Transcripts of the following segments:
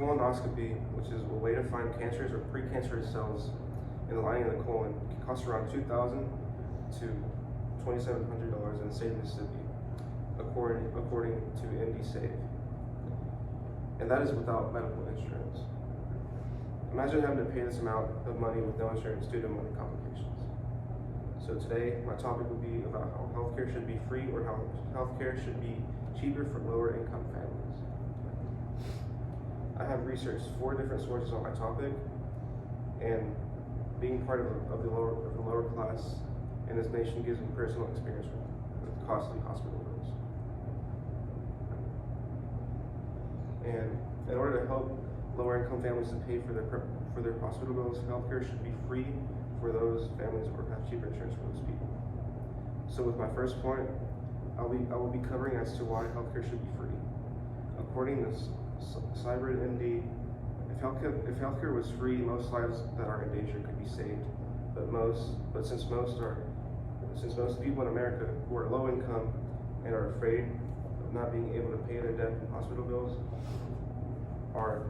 colonoscopy, which is a way to find cancerous or precancerous cells in the lining of the colon, can cost around $2,000 to $2,700 in the state of Mississippi, according to MD-Save. And that is without medical insurance. Imagine having to pay this amount of money with no insurance due to money complications. So today, my topic will be about how healthcare should be free or how healthcare should be cheaper for lower income families. I have researched 4 different sources on my topic, and being part of the lower class in this nation gives me personal experience with costly hospital bills. And in order to help lower income families to pay for their hospital bills, healthcare should be free for those families or have cheaper insurance for those people. So with my first point, I will be covering as to why healthcare should be free. According to Cyber MD, if healthcare was free, most lives that are in danger could be saved. But since most people in America who are low income and are afraid of not being able to pay their debt and hospital bills are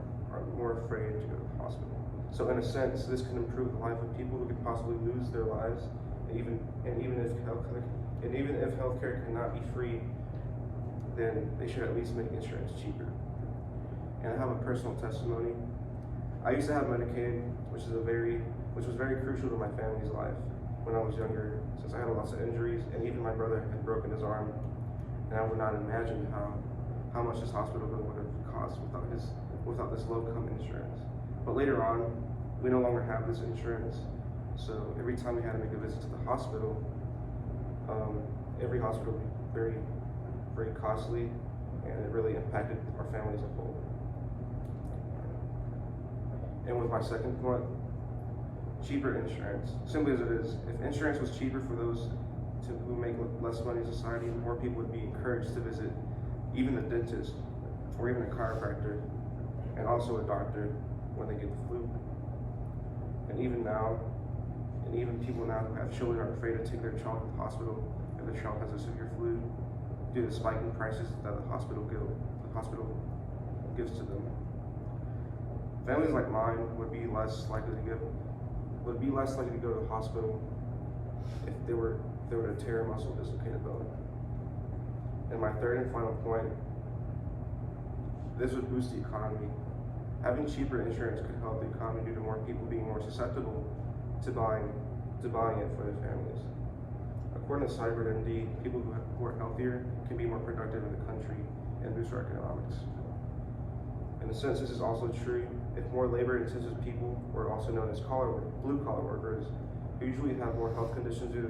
more afraid to go to the hospital. So in a sense, this can improve the life of people who could possibly lose their lives, and even if healthcare cannot be free, then they should at least make insurance cheaper. And I have a personal testimony. I used to have Medicaid, which was very crucial to my family's life when I was younger, since I had lots of injuries, and even my brother had broken his arm, and I would not imagine how much his hospital bill would have cost without this low-income insurance. But later on, we no longer have this insurance, so every time we had to make a visit to the hospital, every hospital would be very, very costly, and it really impacted our family as a whole. And with my second point, cheaper insurance. Simply as it is, if insurance was cheaper for those who make less money in society, more people would be encouraged to visit even the dentist or even a chiropractor, and also a doctor when they get the flu. And even people now who have children are afraid to take their child to the hospital if the child has a severe flu due to the spiking prices that the hospital gives to them. Families like mine would be less likely to go to the hospital if they were to tear a muscle, dislocate a bone. And my third and final point, this would boost the economy. Having cheaper insurance could help the economy due to more people being more susceptible to buying it for their families. According to CyberMD, people who are healthier can be more productive in the country and boost our economics. In a sense, this is also true if more labor-intensive people, or also known as blue-collar workers, who usually have more health conditions due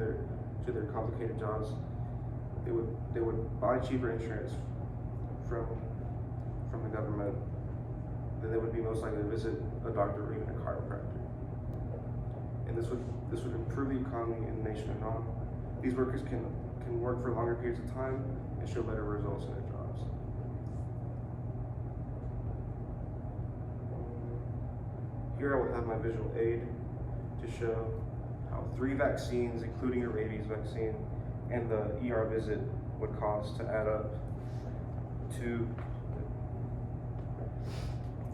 to their complicated jobs, they would buy cheaper insurance from the government, then they would be most likely to visit a doctor or even a chiropractor. And this would improve the economy in the nation and all. These workers can work for longer periods of time and show better results in their jobs. Here I will have my visual aid to show how 3 vaccines, including a rabies vaccine, and the ER visit would cost to add up to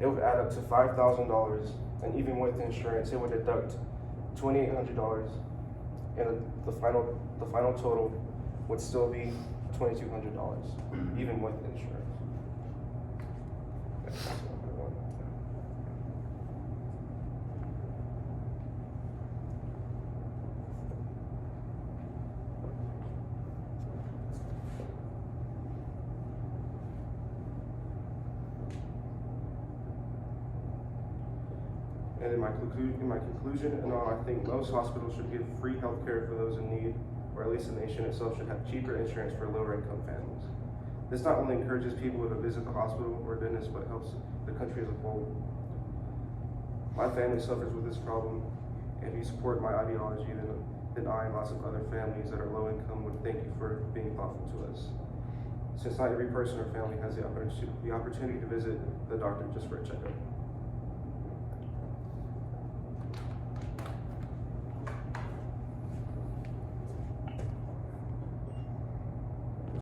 $5,000, and even with insurance, it would deduct $2,800, and the final total would still be $2,200, even with insurance. And in my conclusion, I think most hospitals should give free health care for those in need, or at least the nation itself should have cheaper insurance for lower income families. This not only encourages people to visit the hospital or dentist, but helps the country as a whole. My family suffers with this problem, and if you support my ideology, then I and lots of other families that are low income would thank you for being thoughtful to us. Since not every person or family has the opportunity to visit the doctor just for a checkup.